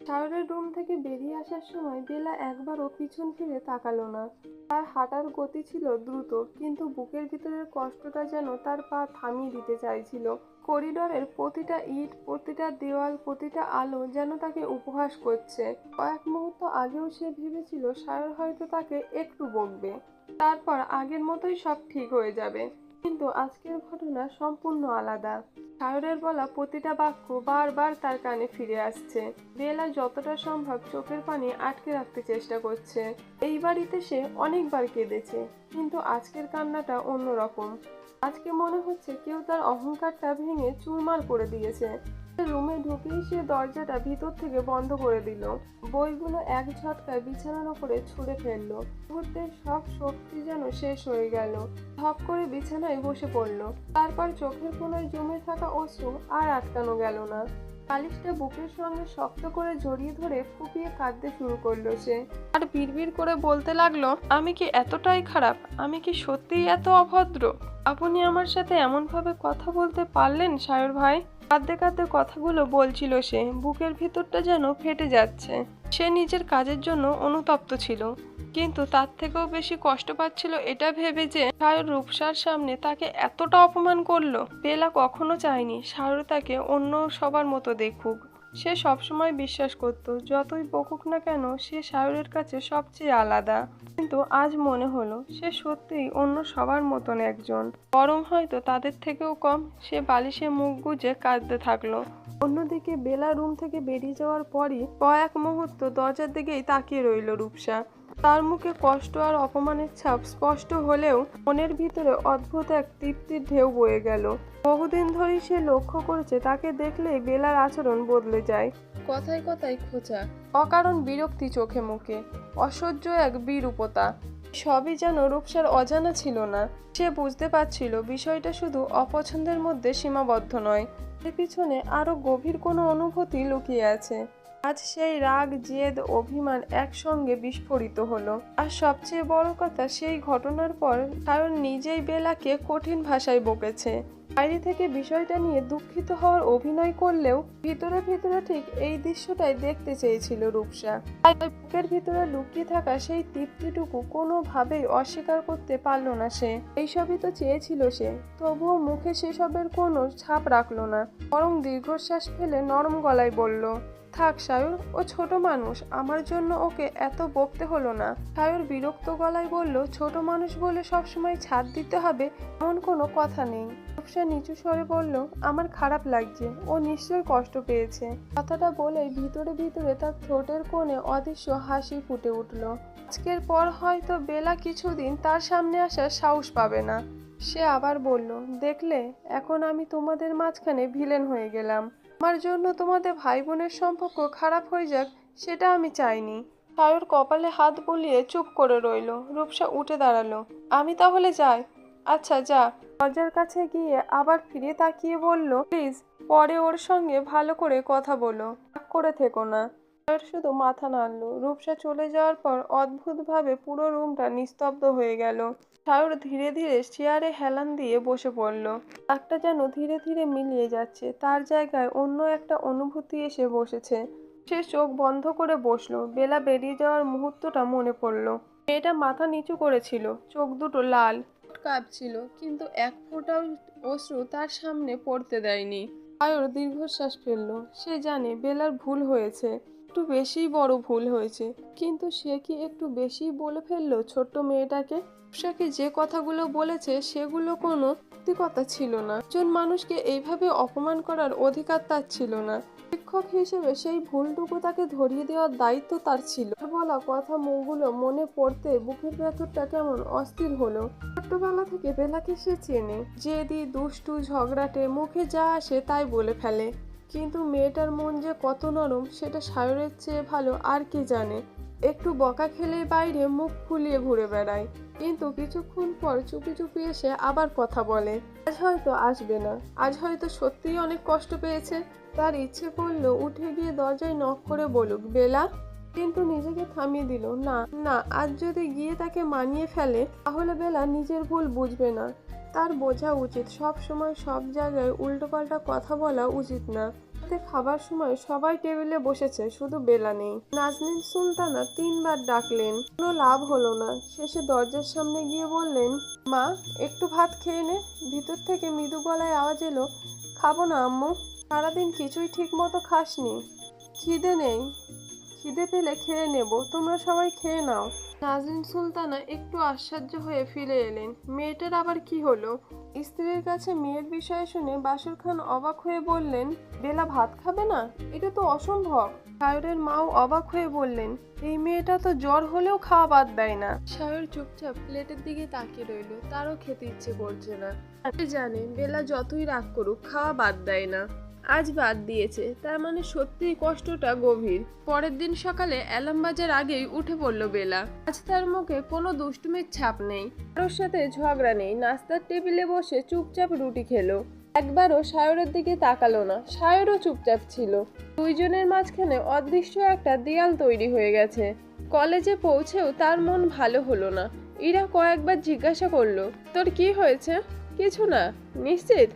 সায়রের room থেকে বেরিয়ে আসার সময় বেলা একবারও পিছন ফিরে তাকালো না। তার হাঁটার গতি ছিল দ্রুত, কিন্তু বুকের ভিতরের কষ্টটা যেন তার পা থামিয়ে দিতে চাইছিল। করিডোরের প্রতিটা ইট, প্রতিটা দেওয়াল, প্রতিটা আলো যেন তাকে উপহাস করছে। কয়েক মুহূর্ত আগেও সে ভেবেছিল সায়র হয়তো তাকে একটু বকবে, তারপর আগের মতোই সব ঠিক হয়ে যাবে। কিন্তু আজকের ঘটনা সম্পূর্ণ আলাদা। সায়রের বলা প্রতিটা বাক্য বারবার তার কানে ফিরে আসছে। বেলা যতটা সম্ভব চোখের পানি আটকে রাখতে চেষ্টা করছে। এই বাড়িতে সে অনেকবার কেঁদেছে, কিন্তু আজকের কান্নাটা অন্যরকম। আজকে মনে হচ্ছে কেউ তার অহংকারটা ভেঙে চুরমার করে দিয়েছে। রুমে ঢুকেই সে দরজাটা ভিতর থেকে বন্ধ করে দিল। বইগুলো এক ঝটকায় বিছানার উপরে ছুঁড়ে ফেললো। মুহূর্তে সব শক্তি যেন শেষ হয়ে গেল। ধপ করে বিছানায় বসে পড়ল। তারপর চোখের কোণায় জমে থাকা অশ্রু আর আটকানো গেল না। বালিশটা বুকের সঙ্গে শক্ত করে জড়িয়ে ধরে ফুপিয়ে কাঁদতে শুরু করলো সে। আর বিড়বিড় করে বলতে লাগলো, আমি কি এতটাই খারাপ? আমি কি সত্যিই এত অভদ্র? আপনি আমার সাথে এমনভাবে কথা বলতে পারলেন সায়র ভাই? কাঁদতে কাঁদতে কথাগুলো বলছিল সে। বুকের ভিতরটা যেন ফেটে যাচ্ছে। সে নিজের কাজের জন্য অনুতপ্ত ছিল, কিন্তু তার থেকেও বেশি কষ্ট পাচ্ছিল এটা ভেবে যে সায়র রূপসার সামনে তাকে এতটা অপমান করলো। বেলা কখনো চায়নি সায়র তাকে অন্য সবার মতো দেখুক। সে সবসময় বিশ্বাস করত যতই বকুক না কেন সে সায়রের কাছে সবচেয়ে আলাদা। কিন্তু আজ মনে হলো সে সত্যিই অন্য সবার মতন একজন, বরং হয়তো তাদের থেকেও কম। সে বালিশে মুখ গুজে কাঁদতে থাকলো। অন্যদিকে বেলা রুম থেকে বেরিয়ে যাওয়ার পরই কয়েক মুহূর্ত দরজার দিকেই তাকিয়ে রইল রূপসা। তার মুখে কষ্ট আর অপমানের ছাপ স্পষ্ট হলেও মনের ভিতরে অদ্ভুত এক তৃপ্তির ঢেউ বয়ে গেল। বহুদিন ধরেই সে লক্ষ্য করেছে তাকে দেখলেই বেলার আচরণ বদলে যায়। কথায় কথায় খোঁচা, অকারণ বিরক্তি চোখে মুখে, অসহ্য এক বিরূপতা। সবই যেন রূপসার অজানা ছিল না। সে বুঝতে পারছিল বিষয়টা শুধু অপছন্দের মধ্যে সীমাবদ্ধ নয়, এর পিছনে আরো গভীর কোনো অনুভূতি লুকিয়ে আছে। আজ সেই রাগ, জেদ, অভিমান একসঙ্গে বিস্ফোরিত হলো। আর সবচেয়ে বড় কথা, সেই ঘটনার পর সায়র নিজেই বেলাকে কঠিন ভাষায় বকেছে। বাইরে থেকে বিষয়টা নিয়ে দুঃখিত হওয়ার অভিনয় করলেও ভিতরে ভিতরে ঠিক এই দৃশ্যটাই দেখতে চেয়েছিল রূপসা। তাই বুকের ভিতরে লুকিয়ে থাকা সেই তৃপ্তিটুকু কোনোভাবেই অস্বীকার করতে পারল না সে। এইসবই তো চেয়েছিল সে, তবুও মুখে সেসবের কোনো ছাপ রাখলো না, বরং দীর্ঘশ্বাস ফেলে নরম গলায় বলল, থাক সায়র, ও ছোট মানুষ, আমার জন্য ওকে এত বকতে হলো না। সায়র বিরক্ত গলায় বলল, ছোট মানুষ বলে সবসময় ছাড় দিতে হবে এমন কোনো কথা নেই। রূপসা নিচু স্বরে বলল, আমার খারাপ লাগছে, ও নিশ্চয় কষ্ট পেয়েছে। কথাটা বলে ভিতরে ভিতরে তার ঠোঁটের কোণে অদৃশ্য হাসি ফুটে উঠল। আজকের পর হয়তো বেলা কিছুদিন তার সামনে আসার সাহস পাবে না। সে আবার বলল, দেখলে, এখন আমি তোমাদের মাঝখানে ভিলেন হয়ে গেলাম। আমার জন্য তোমাদের ভাই বোনের সম্পর্ক খারাপ হয়ে যাক সেটা আমি চাইনি। সায়র কপালে হাত বুলিয়ে চুপ করে রইল। রূপসা উঠে দাঁড়ালো, আমি তাহলে যাই। আচ্ছা যা। দরজার কাছে গিয়ে আবার ফিরে তাকিয়ে বলল, প্লিজ পরে ওর সঙ্গে ভালো করে কথা বলো, রাগ করে থেকো না। সায়র শুধু মাথা নাড়ল। রূপসা চলে যাওয়ার পর অদ্ভুতভাবে পুরো রুমটা নিস্তব্ধ হয়ে গেল। সায়র ধীরে ধীরে চেয়ারে হেলান দিয়ে বসে পড়ল। একটা যেন ধীরে ধীরে মিলিয়ে যাচ্ছে, তার জায়গায় অন্য একটা অনুভূতি এসে বসেছে। সে চোখ বন্ধ করে বসলো। বেলা বেরিয়ে যাওয়ার মুহূর্তটা মনে পড়লো। মেয়েটা মাথা নিচু করেছিল, চোখ দুটো লাল, কাঁপছিল, কিন্তু এক ফোঁটাও অশ্রু তার সামনে পড়তে দেয়নি। সায়র দীর্ঘশ্বাস ফেললো। সে জানে বেলার ভুল হয়েছে, একটু বেশিই বড় ভুল হয়েছে, কিন্তু সে কি একটু বেশি বলে ফেললো ছোট্ট মেয়েটাকে? রূপসাকে যে কথাগুলো বলেছে সেগুলো কোনো কথা ছিল না। একজন মানুষকে এইভাবে অপমান করার অধিকার তার ছিল না। শিক্ষক হিসেবে সেই ভুলটুকু তাকে ধরিয়ে দেওয়ার দায়িত্ব তার ছিল। বলা কথা মুখগুলো মনে পড়তে বুকের ভেতরটা কেমন অস্থির হলো। ছোট্টবেলা থেকে বেলাকে সে চেনে, জেদি, দুষ্টু, ঝগড়াটে, মুখে যা আসে তাই বলে ফেলে। কিন্তু মেয়েটার মন যে কত নরম সেটা সায়রের চেয়ে ভালো আর কে জানে। একটু বকা খেলেই বাইরে মুখ ফুলিয়ে ঘুরে বেড়ায়, কিন্তু কিছুক্ষণ পর চুপি চুপি এসে আবার কথা বলে। আজ হয়তো আসবে না, আজ হয়তো সত্যিই অনেক কষ্ট পেয়েছে। তার ইচ্ছে করলো উঠে গিয়ে দরজায় নক করে বলুক, বেলা, কিন্তু নিজেকে থামিয়ে দিল, না না, আজ যদি গিয়ে তাকে মানিয়ে ফেলে তাহলে বেলা নিজের ভুল বুঝবে না। তার বোঝা উচিত সব সময় সব জায়গায় উল্টোপাল্টা কথা বলা উচিত না। খাবার সময় সবাই টেবিলে বসেছে, শুধু বেলা নেই। নাজনীন সুলতানা 3বার ডাকলেন, কোনো লাভ হলো না। শেষে দরজার সামনে গিয়ে বললেন, মা একটু ভাত খেয়ে নে। ভিতর থেকে মৃদু গলায় আওয়াজ এলো, খাবো না আম্মু, সারাদিন কিছুই ঠিক মতো খাসনি, খিদে নেই, খিদে পেলে খেয়ে নেব, তোমরা সবাই খেয়ে নাও। নাজনীন সুলতানা একটু আশ্চর্য হয়ে ফিরে এলেন। মেয়েটার আবার কি হলো? স্ত্রীর কাছে মেয়ের বিষয়ে শুনে বাসর খান অবাক হয়ে বললেন, বেলা ভাত খাবে না? এটা তো অসম্ভব। সায়রের মাও অবাক হয়ে বললেন, এই মেয়েটা তো জ্বর হলেও খাওয়া বাদ দেয় না। সায়র চুপচাপ প্লেটের দিকে তাকিয়ে রইল, তারও খেতে ইচ্ছে করছে না। জানে বেলা যতই রাগ করুক খাওয়া বাদ দেয় না। আজ বাদ দিয়েছে, তার মানে সত্যিই কষ্টটা গভীর। পরের দিন সকালে অ্যালার্ম বাজার আগেই উঠে পড়ল বেলা। আজ তার মুখে কোনো দুষ্টুমির ছাপ নেই, কারোর সাথে ঝগড়া নেই। নাস্তার টেবিলে বসে চুপচাপ রুটি খেলো, একবারও সায়রের দিকে তাকালো না। সায়রও চুপচাপ ছিল। দুইজনের মাঝখানে অদৃশ্য একটা দেয়াল তৈরি হয়ে গেছে। কলেজে পৌঁছেও তার মন ভালো হলো না। ইরা কয়েকবার জিজ্ঞাসা করলো, তোর কি হয়েছে? কিছু না। নিশ্চিত?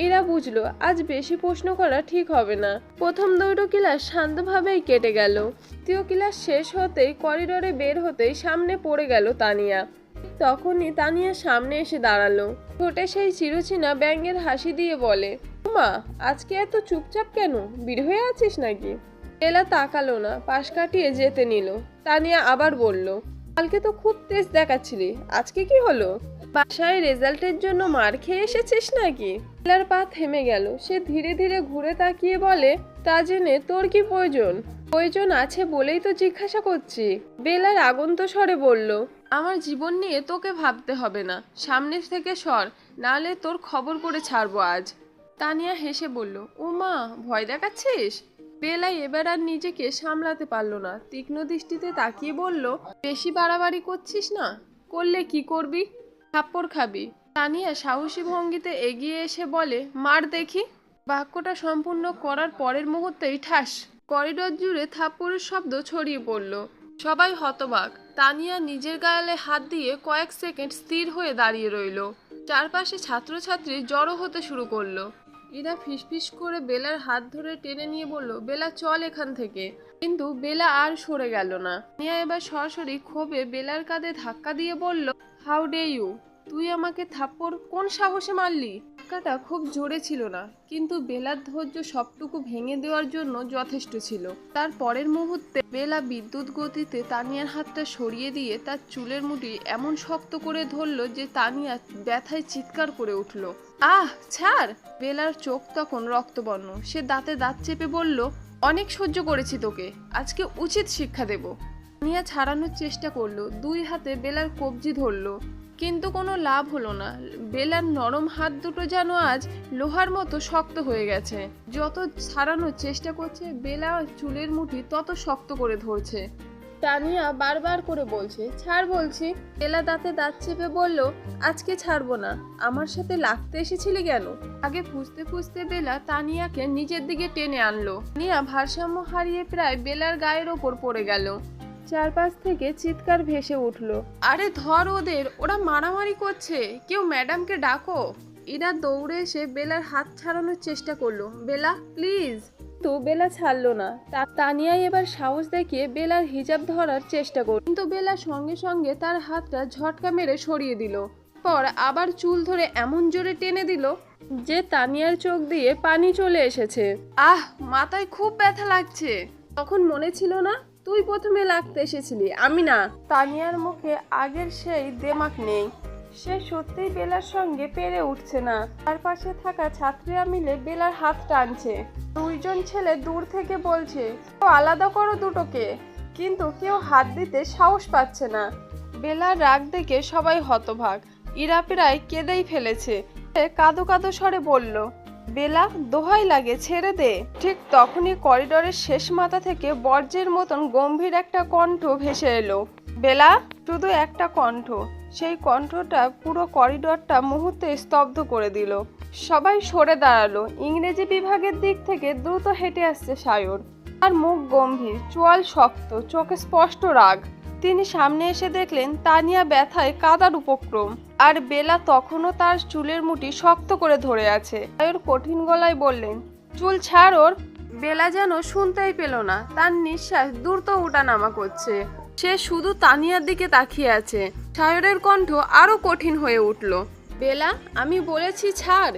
এরা বুঝলো আজ বেশি প্রশ্ন করা ঠিক হবে না। প্রথম দুটো ক্লাস শান্তভাবেই কেটে গেল। তৃতীয় ক্লাস শেষ হতেই করিডোরে বের হতেই সামনে পড়ে গেল তানিয়া। তখনই তানিয়া সামনে এসে দাঁড়ালো। ঠোঁটে সেই চিরচেনা ব্যঙ্গের হাসি দিয়ে বলে, মা আজকে এত চুপচাপ কেন? বের হয়ে আছিস নাকি? বেলা তাকালো না, পাশ কাটিয়ে যেতে নিল। তানিয়া আবার বলল, কালকে তো খুব তেজ দেখাচ্ছিলি, আজকে কি হলো? বাসায় রেজাল্টের জন্য মার খেয়ে এসেছিস নাকি? বেলার পা থেমে গেল। সে ধীরে ধীরে ঘুরে তাকিয়ে বলে, তা জেনে তোর কি প্রয়োজন? প্রয়োজন আছে বলেই তো জিজ্ঞাসা করছি। বেলার আগন্ত স্বরে বলল, আমার জীবন নিয়ে তোকে ভাবতে হবে না, সামনে থেকে সর, নালে তোর খবর করে ছাড়বো আজ। তানিয়া হেসে বলল, ও মা ভয় দেখাচ্ছিস? বেলা এবার আর নিজেকে সামলাতে পারল না। তীক্ষ্ণ দৃষ্টিতে তাকিয়ে বলল, বেশি বাড়াবাড়ি করছিস না? করলে কি করবি? থাপ্পড় খাবি। তানিয়া সাহসী ভঙ্গিতে এগিয়ে এসে বলে, মার দেখি। বাক্যটা সম্পূর্ণ করার পরের মুহূর্তেই ঠাস, করিডোর জুড়ে থাপ্পড়ের শব্দ ছড়িয়ে পড়ল। সবাই হতবাক। তানিয়া নিজের গালে হাত দিয়ে কয়েক সেকেন্ড স্থির হয়ে দাঁড়িয়ে রইল। চারপাশে ছাত্রছাত্রী জড়ো হতে শুরু করলো। ইরা ফিসফিস করে বেলার হাত ধরে টেনে নিয়ে বলল, বেলা চল এখান থেকে। কিন্তু বেলা আর সরে গেল না। তানিয়া এবার সরাসরি ক্ষোভে বেলার কাঁধে ধাক্কা দিয়ে বলল, হাউ ডে ইউ? তুই আমাকে থাপ্পড় কোন সাহসে মারলি? ধাক্কাটা খুব জোরে ছিল না, কিন্তু বেলার ধৈর্য সবটুকু ভেঙে দেওয়ার জন্য যথেষ্ট ছিল। তার পরের মুহূর্তে বেলা বিদ্যুৎ গতিতে তানিয়ার হাতটা সরিয়ে দিয়ে তার চুলের মুঠি এমন শক্ত করে ধরল যে তানিয়া ব্যথায় চিৎকার করে উঠল। আহ ছাড়! বেলার চোখ তখন রক্তবর্ণ। সে দাঁতে দাঁত চেপে বলল, অনেক সহ্য করেছি তোকে, আজকে উচিত শিক্ষা দেব। তানিয়া ছাড়ানোর চেষ্টা করলো, দুই হাতে বেলার কবজি ধরলো, কিন্তু কোনো লাভ হলো না। বেলার নরম হাত দুটো যেন আজ লোহার মতো শক্ত হয়ে গেছে। যত ছাড়ানোর চেষ্টা করছে বেলা চুলের মুঠি তত শক্ত করে ধরছে। তানিয়া বারবার করে বলছে, ছাড় বলছি। বেলা দাঁতে দাঁত চেপে বলল, আজকে ছাড়বো না। আমার সাথে লাগতে এসেছিলি কেন? আগে ফুসতে ফুসতে বেলা তানিয়াকে নিজের দিকে টেনে আনলো। তানিয়া ভারসাম্য হারিয়ে প্রায় বেলার গায়ের ওপর পড়ে গেল। চারপাশ থেকে চিৎকার ভেসে উঠল, আরে ধর ওদের, ওরা মারামারি করছে, কেউ ম্যাডামকে ডাকো। ইরা দৌড়ে এসে বেলার হাত ছাড়ানোর চেষ্টা করলো, বেলা প্লিজ। কিন্তু বেলা ছাড়লো না। তানিয়া এবার সাহস দেখিয়ে বেলার হিজাব ধরার চেষ্টা করল, কিন্তু বেলা সঙ্গে সঙ্গে তার হাতটা ঝটকা মেরে সরিয়ে দিল। পর আবার চুল ধরে এমন জোরে টেনে দিল যে তানিয়ার চোখ দিয়ে পানি চলে এসেছে। আহ, মাথায় খুব ব্যথা লাগছে। তখন মনে ছিল না তুই প্রথমে লাগতে এসেছিলি, আমি না। তানিয়ার মুখে আগের সেই দেমাক নেই। সে সত্যিই বেলার সঙ্গে পেরে উঠছে না। তার পাশে থাকা ছাত্রীরা মিলে বেলার হাত টানছে। দুইজন ছেলে দূর থেকে বলছে, আলাদা করো দুটোকে, কিন্তু কেউ হাত দিতে সাহস পাচ্ছে না। বেলার রাগ দেখে সবাই হতভাগ। ইরা প্রায় কেঁদেই ফেলেছে। কাঁদো কাঁদো স্বরে বলল, বেলা দোহাই লাগে ছেড়ে দে। ঠিক তখনই করিডোরের শেষ মাথা থেকে বর্জ্যের মতন গম্ভীর একটা কণ্ঠ ভেসে এলো। বেলা! শুধু একটা কণ্ঠ। সেই কণ্ঠটা পুরো করিডোরটা মুহূর্তে স্তব্ধ করে দিল। সবাই সরে দাঁড়ালো। ইংরেজি বিভাগের দিক থেকে দ্রুত হেঁটে আসছে সায়র। তার মুখ গম্ভীর, চোয়াল শক্ত, চোখে স্পষ্ট রাগ। তিনি সামনে এসে দেখলেন তানিয়া ব্যথায় কাদার উপক্রম, আর বেলা তখনও তার চুলের মুঠি শক্ত করে ধরে আছে। সায়র কঠিন গলায় বললেন, চুল ছাড় ওর। বেলা যেন শুনতেই পেল না, তার নিঃশ্বাস দ্রুত ওঠানামা করছে। সে শুধু তানিয়ার দিকে তাকিয়ে আছে। সায়রের কণ্ঠ আরো কঠিন হয়ে উঠল। বেলা, আমি বলেছি ছাড়।